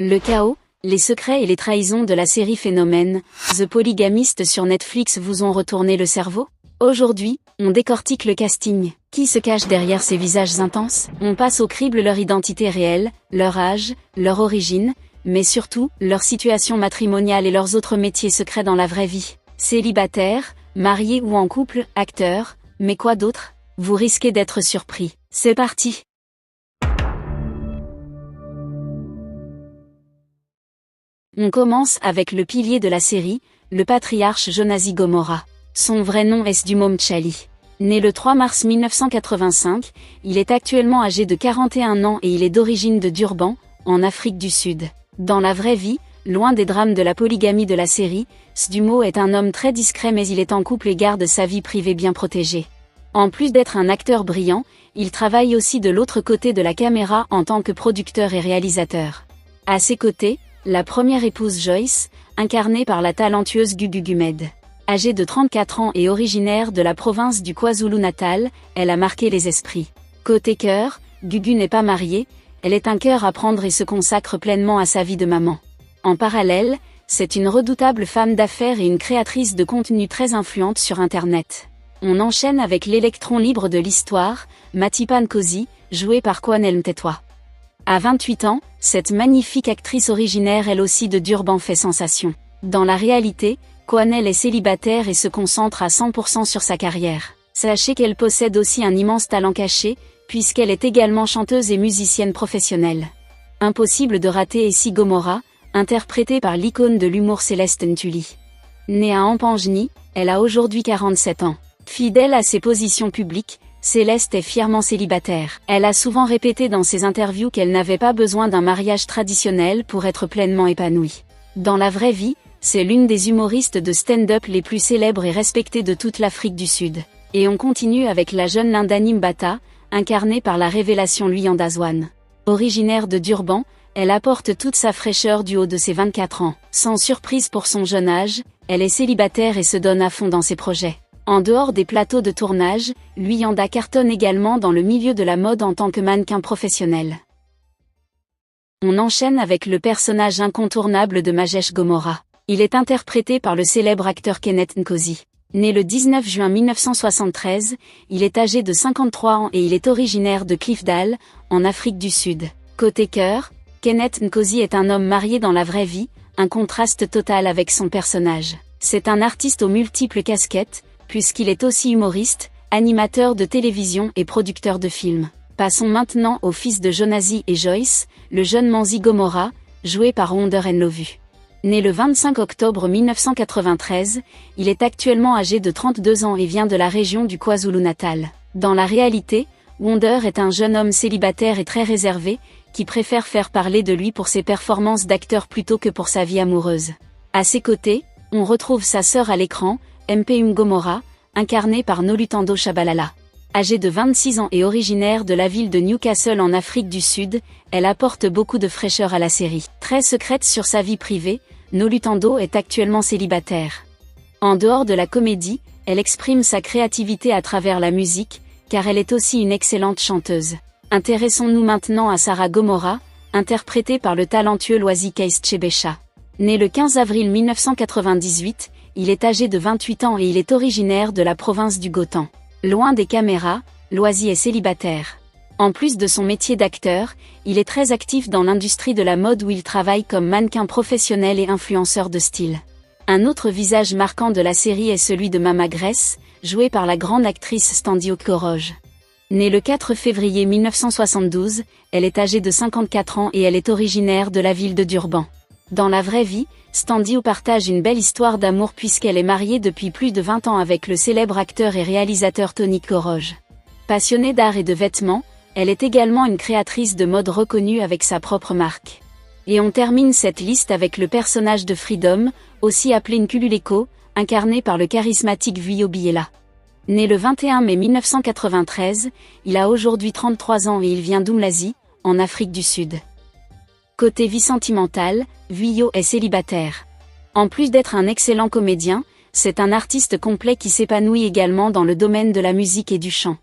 Le chaos, les secrets et les trahisons de la série Phénomène, The Polygamist sur Netflix vous ont retourné le cerveau? Aujourd'hui, on décortique le casting. Qui se cache derrière ces visages intenses? On passe au crible leur identité réelle, leur âge, leur origine, mais surtout, leur situation matrimoniale et leurs autres métiers secrets dans la vraie vie. Célibataires, mariés ou en couple, acteurs, mais quoi d'autre? Vous risquez d'être surpris. C'est parti! On commence avec le pilier de la série, le patriarche Jonasi Gomorrah. Son vrai nom est Sdumom Tchali. Né le 3 mars 1985, il est actuellement âgé de 41 ans et il est d'origine de Durban, en Afrique du Sud. Dans la vraie vie, loin des drames de la polygamie de la série, Sdumo est un homme très discret mais il est en couple et garde sa vie privée bien protégée. En plus d'être un acteur brillant, il travaille aussi de l'autre côté de la caméra en tant que producteur et réalisateur. À ses côtés, la première épouse Joyce, incarnée par la talentueuse Gugu Gumed. Âgée de 34 ans et originaire de la province du KwaZulu-Natal, elle a marqué les esprits. Côté cœur, Gugu n'est pas mariée, elle est un cœur à prendre et se consacre pleinement à sa vie de maman. En parallèle, c'est une redoutable femme d'affaires et une créatrice de contenu très influente sur Internet. On enchaîne avec l'électron libre de l'histoire, Matipa Nkosi, jouée par Kwanel Mtetwa. À 28 ans, cette magnifique actrice originaire elle aussi de Durban fait sensation. Dans la réalité, Kwanel est célibataire et se concentre à 100% sur sa carrière. Sachez qu'elle possède aussi un immense talent caché, puisqu'elle est également chanteuse et musicienne professionnelle. Impossible de rater Essie Gomorrah, interprétée par l'icône de l'humour Céleste Ntuli. Née à Ampangeni, elle a aujourd'hui 47 ans. Fidèle à ses positions publiques, Céleste est fièrement célibataire. Elle a souvent répété dans ses interviews qu'elle n'avait pas besoin d'un mariage traditionnel pour être pleinement épanouie. Dans la vraie vie, c'est l'une des humoristes de stand-up les plus célèbres et respectées de toute l'Afrique du Sud. Et on continue avec la jeune Lindani Mbata, incarnée par la révélation Luyanda Zwane. Originaire de Durban, elle apporte toute sa fraîcheur du haut de ses 24 ans. Sans surprise pour son jeune âge, elle est célibataire et se donne à fond dans ses projets. En dehors des plateaux de tournage, Luyanda cartonne également dans le milieu de la mode en tant que mannequin professionnel. On enchaîne avec le personnage incontournable de Majesh Gomorrah. Il est interprété par le célèbre acteur Kenneth Nkosi. Né le 19 juin 1973, il est âgé de 53 ans et il est originaire de Clifdale, en Afrique du Sud. Côté cœur, Kenneth Nkosi est un homme marié dans la vraie vie, un contraste total avec son personnage. C'est un artiste aux multiples casquettes, puisqu'il est aussi humoriste, animateur de télévision et producteur de films. Passons maintenant au fils de Jonasi et Joyce, le jeune Manzi Gomorrah, joué par Wonder Nlovu. Né le 25 octobre 1993, il est actuellement âgé de 32 ans et vient de la région du KwaZulu-Natal. Dans la réalité, Wonder est un jeune homme célibataire et très réservé, qui préfère faire parler de lui pour ses performances d'acteur plutôt que pour sa vie amoureuse. À ses côtés, on retrouve sa sœur à l'écran, Mpum Gomorrah, incarnée par Nolutando Shabalala. Âgée de 26 ans et originaire de la ville de Newcastle en Afrique du Sud, elle apporte beaucoup de fraîcheur à la série. Très secrète sur sa vie privée, Nolutando est actuellement célibataire. En dehors de la comédie, elle exprime sa créativité à travers la musique, car elle est aussi une excellente chanteuse. Intéressons-nous maintenant à Sarah Gomorrah, interprétée par le talentueux Loizi Keis Chebesha. Né le 15 avril 1998, il est âgé de 28 ans et il est originaire de la province du Gauteng. Loin des caméras, Loizi est célibataire. En plus de son métier d'acteur, il est très actif dans l'industrie de la mode où il travaille comme mannequin professionnel et influenceur de style. Un autre visage marquant de la série est celui de Mama Grace, jouée par la grande actrice Standy Okoroge. Née le 4 février 1972, elle est âgée de 54 ans et elle est originaire de la ville de Durban. Dans la vraie vie, Standy partage une belle histoire d'amour puisqu'elle est mariée depuis plus de 20 ans avec le célèbre acteur et réalisateur Tony Koroge. Passionnée d'art et de vêtements, elle est également une créatrice de mode reconnue avec sa propre marque. Et on termine cette liste avec le personnage de Freedom, aussi appelé Nkululeko, incarné par le charismatique Vuyo Biela. Né le 21 mai 1993, il a aujourd'hui 33 ans et il vient d'Umlazi, en Afrique du Sud. Côté vie sentimentale, Vuyo est célibataire. En plus d'être un excellent comédien, c'est un artiste complet qui s'épanouit également dans le domaine de la musique et du chant.